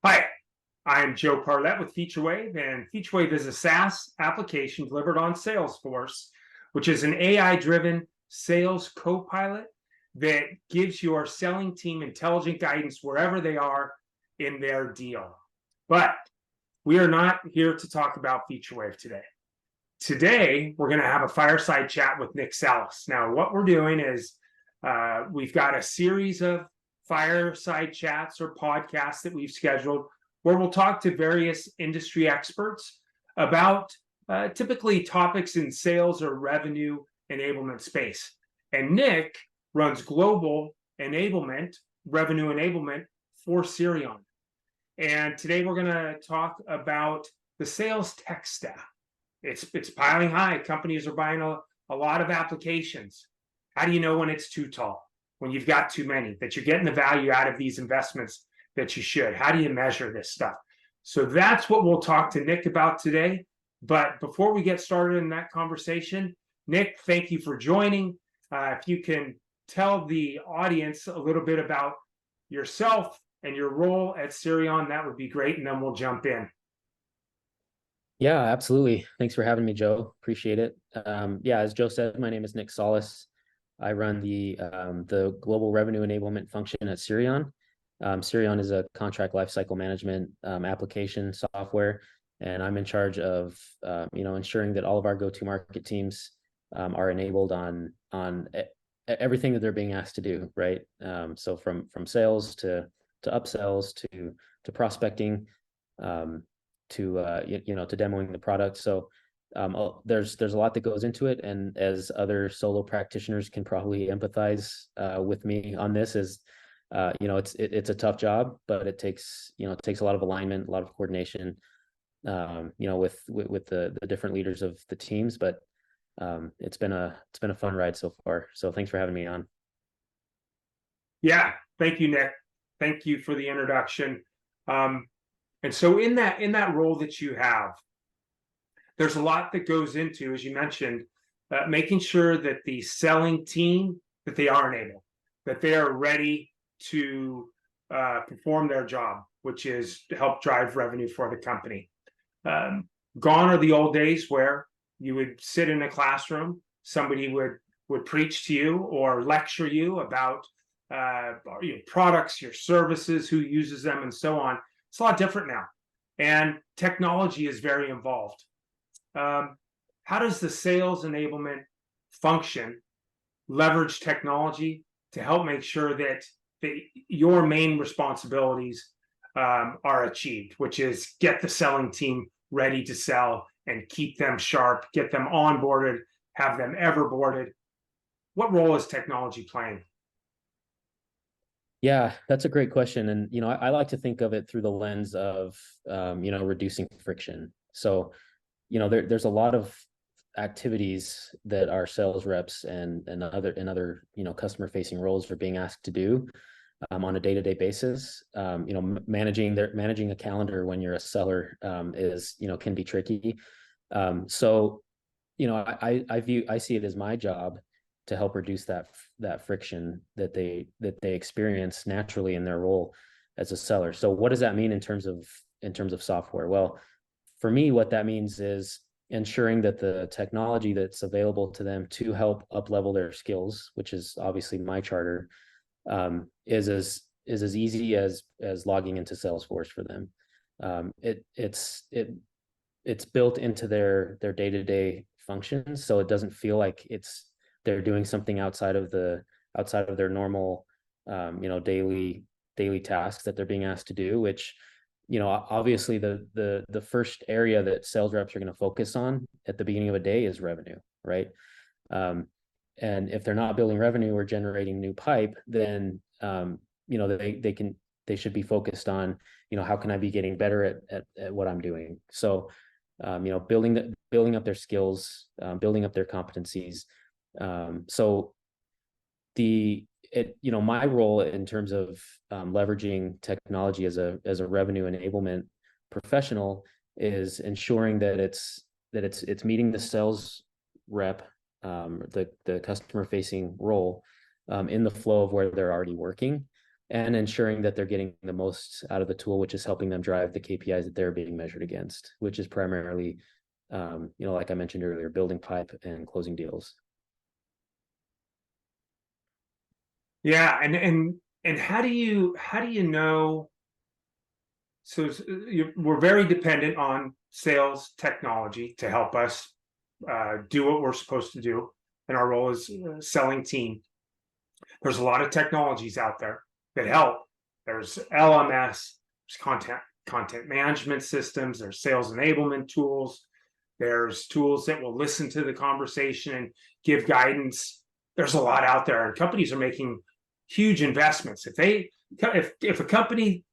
Hi, I'm Joe Parlett with FeatureWave, and FeatureWave is a SaaS application delivered on Salesforce, which is an AI-driven sales co-pilot that gives your selling team intelligent guidance wherever they are in their deal. But we are not here to talk about FeatureWave today. Today, we're going to have a fireside chat with Nick Salas. Now, what we're doing is we've got a series of fireside chats or podcasts that we've scheduled where we'll talk to various industry experts about typically topics in sales or revenue enablement space. And Nick runs global enablement, revenue enablement for Sirion. And today we're going to talk about the sales tech stack. It's piling high. Companies are buying a lot of applications. How do you know when it's too tall? When you've got too many, that you're getting the value out of these investments that you should? How do you measure this stuff? So that's what we'll talk to Nick about today. But before we get started in that conversation, Nick, thank you for joining. If you can tell the audience a little bit about yourself and your role at Sirion, that would be great, and then we'll jump in. Yeah, absolutely. Thanks for having me, Joe. Appreciate it. Yeah, as Joe said, my name is Nick Salas. I run the global revenue enablement function at Sirion. Sirion is a contract lifecycle management application software, and I'm in charge of ensuring that all of our go-to-market teams are enabled on everything that they're being asked to do. Right. So from sales to upsells to prospecting, to demoing the product. So there's a lot that goes into it, and as other solo practitioners can probably empathize with me on this, is it's a tough job, but it takes a lot of alignment, a lot of coordination, with the different leaders of the teams. But it's been a fun ride so far. So thanks for having me on. Yeah, thank you, Nick. Thank you for the introduction. And so in that role that you have, there's a lot that goes into, as you mentioned, making sure that the selling team, that they are enabled, that they are ready to perform their job, which is to help drive revenue for the company. Gone are the old days where you would sit in a classroom, somebody would preach to you or lecture you about your products, your services, who uses them, and so on. It's a lot different now, and technology is very involved. How does the sales enablement function leverage technology to help make sure that your main responsibilities are achieved, which is get the selling team ready to sell and keep them sharp, get them onboarded, have them everboarded? What role is technology playing? Yeah, that's a great question. And, I like to think of it through the lens of, reducing friction. So, there's a lot of activities that our sales reps and other customer facing roles are being asked to do on a day-to-day basis. Managing a calendar when you're a seller can be tricky. So I see it as my job to help reduce that friction that they experience naturally in their role as a seller. So what does that mean in terms of software? Well, for me, what that means is ensuring that the technology that's available to them to help up-level their skills, which is obviously my charter, is as easy as logging into Salesforce for them. It's built into their day-to-day functions, so it doesn't feel like they're doing something outside of their normal daily tasks that they're being asked to do, which obviously the first area that sales reps are going to focus on at the beginning of a day is revenue, right? And if they're not building revenue or generating new pipe, then they should be focused on how can I be getting better at what I'm doing. So building up their skills, building up their competencies. So my role in terms of leveraging technology as a revenue enablement professional is ensuring that it's meeting the sales rep the customer facing role in the flow of where they're already working, and ensuring that they're getting the most out of the tool, which is helping them drive the KPIs that they're being measured against, which is primarily, like I mentioned earlier, building pipe and closing deals. Yeah, and how do you know? So we're very dependent on sales technology to help us do what we're supposed to do, and our role is selling team. There's a lot of technologies out there that help. There's LMS, there's content management systems, there's sales enablement tools, there's tools that will listen to the conversation and give guidance. There's a lot out there, and companies are making huge investments. If a company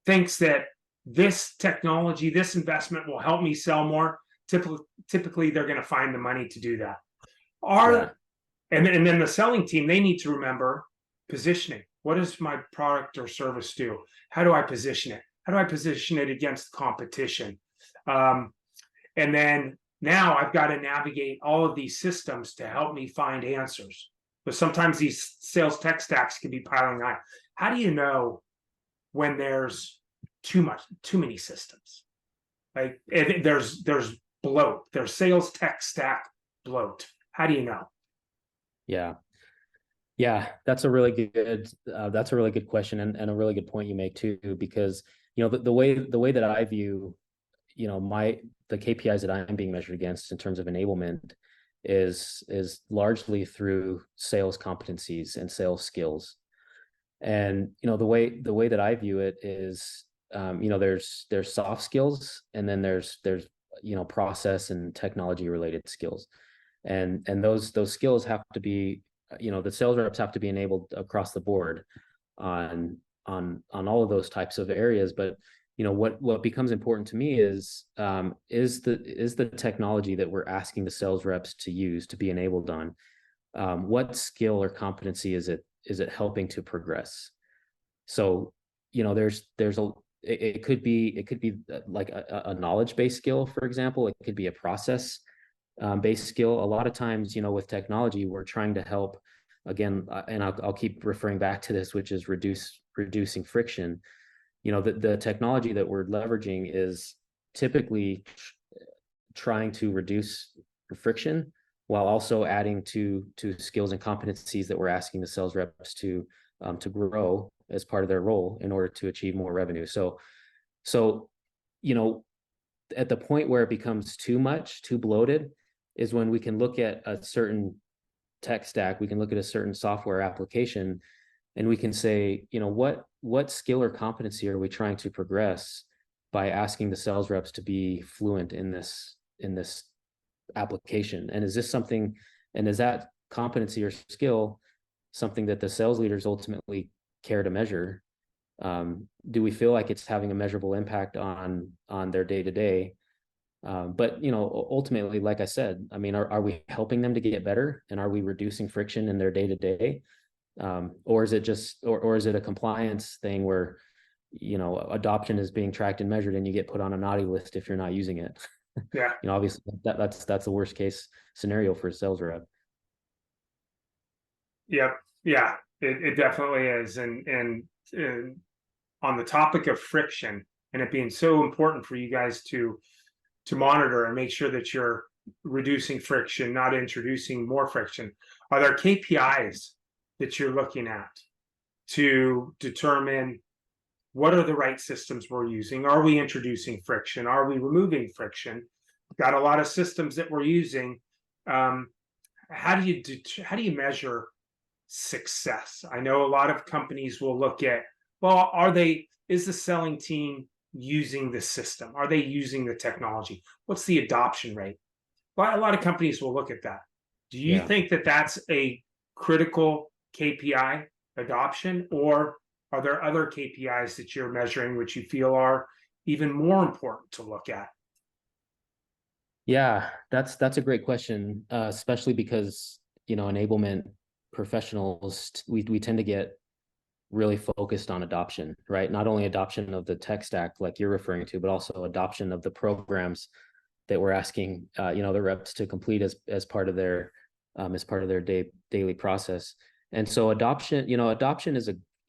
thinks that this technology, this investment will help me sell more, typically they're going to find the money to do that. And then the selling team, they need to remember positioning. What does my product or service do? How do I position it? How do I position it against competition? And then now I've got to navigate all of these systems to help me find answers. But sometimes these sales tech stacks can be piling high. How do you know when there's too many systems? Like there's bloat, there's sales tech stack bloat. How do you know? Yeah, that's a really good question, and a really good point you make too, because the way that I view the KPIs that I'm being measured against in terms of enablement is largely through sales competencies and sales skills. And the way that I view it is there's soft skills, and then there's process and technology related skills, and those skills have to be, the sales reps have to be enabled across the board on all of those types of areas. But what becomes important to me is the technology that we're asking the sales reps to use to be enabled on. What skill or competency is it helping to progress? So it could be like a knowledge based skill, for example. It could be a process based skill. A lot of times, with technology, we're trying to help, again, and I'll keep referring back to this, which is reducing friction. The technology that we're leveraging is typically trying to reduce friction while also adding to skills and competencies that we're asking the sales reps to grow as part of their role in order to achieve more revenue. So at the point where it becomes too bloated is when we can look at a certain tech stack, we can look at a certain software application, and we can say, what skill or competency are we trying to progress by asking the sales reps to be fluent in this application? And is that competency or skill something that the sales leaders ultimately care to measure? Do we feel like it's having a measurable impact on their day-to-day? But ultimately, like I said, I mean, are we helping them to get better, and are we reducing friction in their day-to-day? Or is it a compliance thing where adoption is being tracked and measured, and you get put on a naughty list if you're not using it? Yeah. Obviously that's the worst case scenario for a sales rep. Yep. Yeah, it definitely is. And on the topic of friction, and it being so important for you guys to monitor and make sure that you're reducing friction, not introducing more friction, are there KPIs that you're looking at to determine what are the right systems we're using? Are we introducing friction? Are we removing friction? We've got a lot of systems that we're using. How do you measure success? I know a lot of companies will look at, well, is the selling team using the system? Are they using the technology? What's the adoption rate? Well, a lot of companies will look at that. Do you think that that's a critical KPI, adoption, or are there other KPIs that you're measuring which you feel are even more important to look at? Yeah, that's a great question, especially because enablement professionals, we tend to get really focused on adoption, right? Not only adoption of the tech stack like you're referring to, but also adoption of the programs that we're asking the reps to complete as part of their as part of their daily process. And so adoption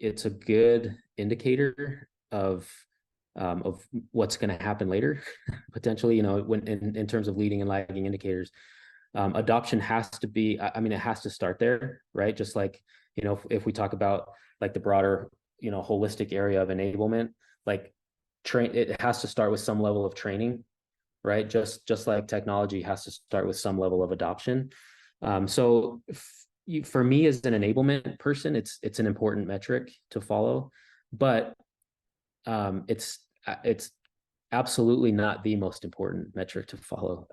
it's a good indicator of what's going to happen later, potentially, when in terms of leading and lagging indicators. Adoption has to be, I mean, it has to start there, right? Just like, if we talk about like the broader, holistic area of enablement, like it has to start with some level of training, right? Just like technology has to start with some level of adoption. So for me as an enablement person, it's an important metric to follow, but it's absolutely not the most important metric to follow.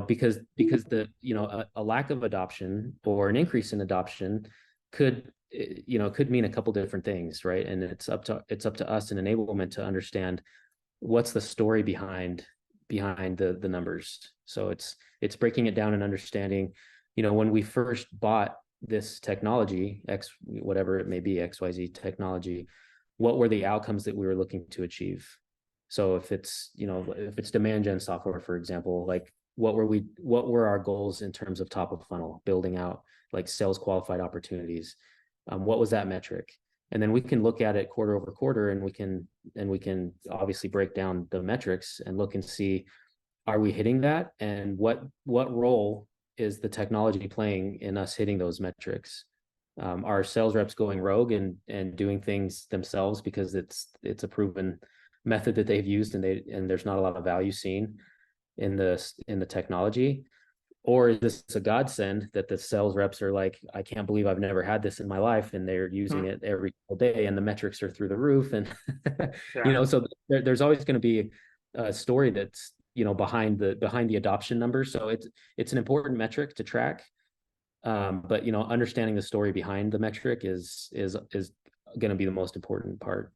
Because a lack of adoption or an increase in adoption could mean a couple different things, right? And it's up to us in enablement to understand what's the story behind the numbers. So it's breaking it down and understanding, when we first bought this technology, whatever it may be, XYZ technology, what were the outcomes that we were looking to achieve? So if it's demand gen software, for example, like what were our goals in terms of top of funnel, building out like sales qualified opportunities? What was that metric? And then we can look at it quarter over quarter, and we can obviously break down the metrics and look and see, are we hitting that? And what role is the technology playing in us hitting those metrics? Are sales reps going rogue and doing things themselves because it's a proven method that they've used, and there's not a lot of value seen in the technology? Or is this a godsend that the sales reps are like, I can't believe I've never had this in my life, and they're using it every day, and the metrics are through the roof, and so there's always going to be a story that's behind the adoption numbers. So it's an important metric to track, but understanding the story behind the metric is going to be the most important part.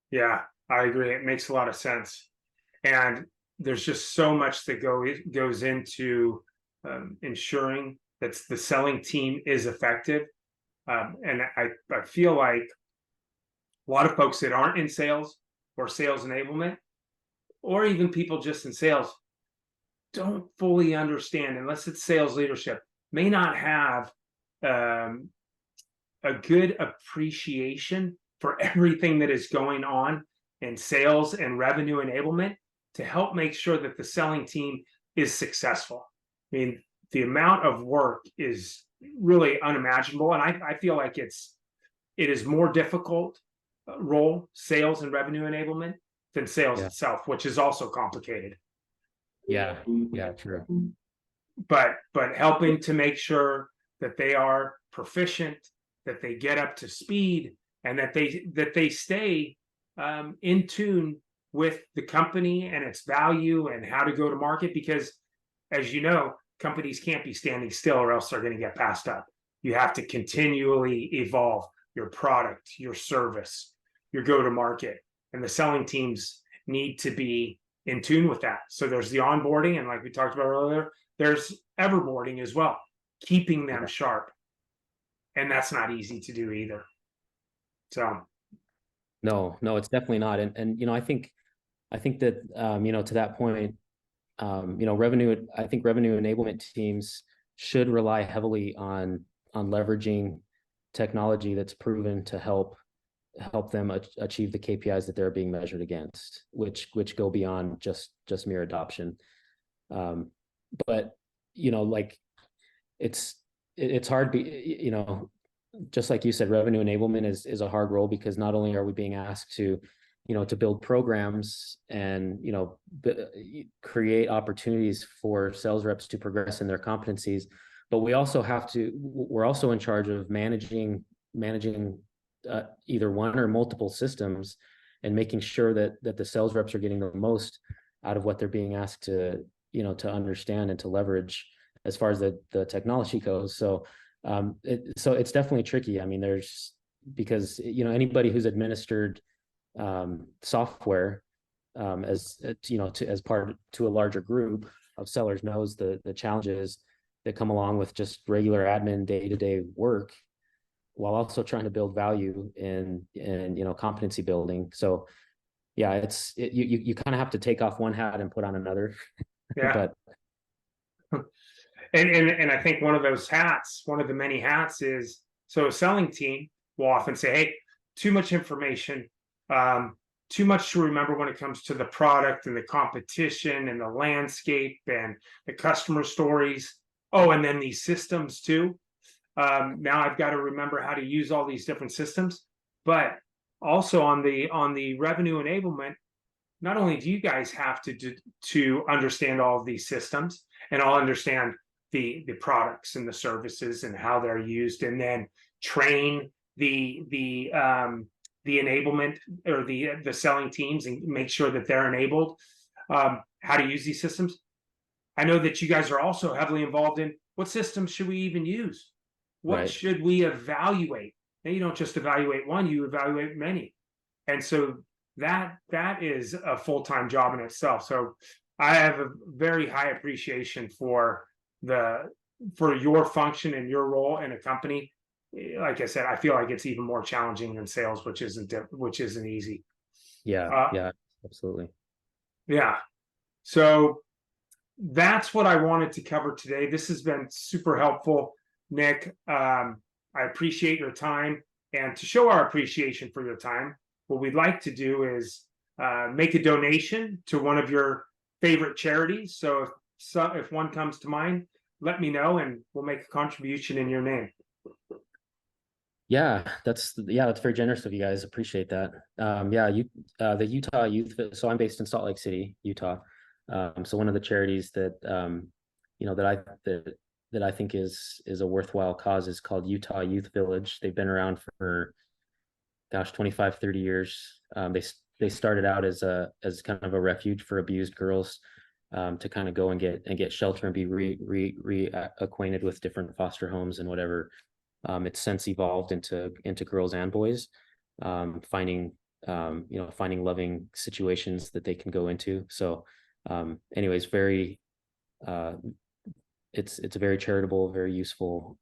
Yeah, I agree. It makes a lot of sense. And there's just so much that goes into ensuring that the selling team is effective. And I feel like a lot of folks that aren't in sales or sales enablement, or even people just in sales, don't fully understand, unless it's sales leadership, may not have a good appreciation for everything that is going on in sales and revenue enablement to help make sure that the selling team is successful. I mean, the amount of work is really unimaginable, and I feel like it is more difficult role, sales and revenue enablement, than sales itself, which is also complicated. Yeah, true. But helping to make sure that they are proficient, that they get up to speed, and that they stay in tune with the company and its value and how to go to market. Because, as you know, companies can't be standing still, or else they're going to get passed up. You have to continually evolve your product, your service, your go-to-market, and the selling teams need to be in tune with that. So there's the onboarding, and like we talked about earlier, there's everboarding as well, keeping them sharp, and that's not easy to do either. So no, it's definitely not. And I think that to that point, revenue enablement teams should rely heavily on leveraging technology that's proven to help them achieve the KPIs that they're being measured against, which go beyond just mere adoption. But like it's hard, just like you said, revenue enablement is a hard role, because not only are we being asked to build programs and create opportunities for sales reps to progress in their competencies, but we're also in charge of managing either one or multiple systems, and making sure that the sales reps are getting the most out of what they're being asked to understand and to leverage as far as the technology goes. So it's definitely tricky. I mean, because anybody who's administered software as part to a larger group of sellers knows the challenges that come along with just regular admin day-to-day work, while also trying to build value in competency building. So yeah, you kind of have to take off one hat and put on another. yeah. But And I think one of those hats, one of the many hats is, so a selling team will often say, hey, too much information, too much to remember when it comes to the product and the competition and the landscape and the customer stories. Oh, and then these systems too. Now I've got to remember how to use all these different systems. But also on the revenue enablement, not only do you guys have to understand all of these systems and all understand the products and the services and how they're used, and then train the enablement or the selling teams and make sure that they're enabled, how to use these systems. I know that you guys are also heavily involved in what systems should we even use? What Right. should we evaluate? Now, you don't just evaluate one, you evaluate many. And so that is a full-time job in itself. So I have a very high appreciation for your function and your role in a company. Like I said, I feel like it's even more challenging than sales, which isn't easy. Yeah. Uh, Yeah. Absolutely. yeah. So that's what I wanted to cover today. This has been super helpful, Nick. I appreciate your time, and to show our appreciation for your time, what we'd like to do is make a donation to one of your favorite charities. So if one comes to mind, let me know, and we'll make a contribution in your name. Yeah, that's very generous of you guys. Appreciate that. Yeah, the Utah Youth. So I'm based in Salt Lake City, Utah. So one of the charities that that I think is a worthwhile cause is called Utah Youth Village. They've been around for, gosh, 25, 30 years. They started out as kind of a refuge for abused girls, to kind of go and get shelter and be reacquainted with different foster homes and whatever. It's since evolved into girls and boys, finding loving situations that they can go into. So, anyways, it's a very charitable, very useful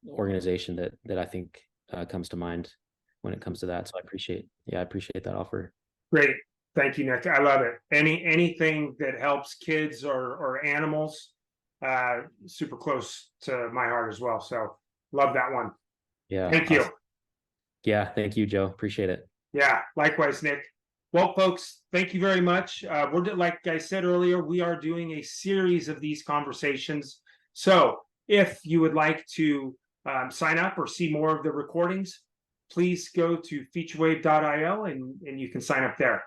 organization that I think comes to mind when it comes to that. So I appreciate that offer. Great. Thank you, Nick. I love it. Anything that helps kids or animals, super close to my heart as well. So love that one. Yeah. Thank you. Awesome. Yeah. Thank you, Joe. Appreciate it. Yeah, likewise, Nick. Well, folks, thank you very much. Like I said earlier, we are doing a series of these conversations. So if you would like to sign up or see more of the recordings, please go to featurewave.io and you can sign up there.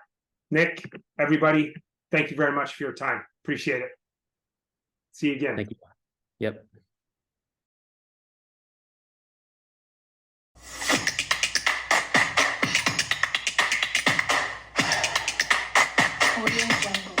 Nick, everybody, thank you very much for your time. Appreciate it. See you again. Thank you. Yep. Audio Jungle.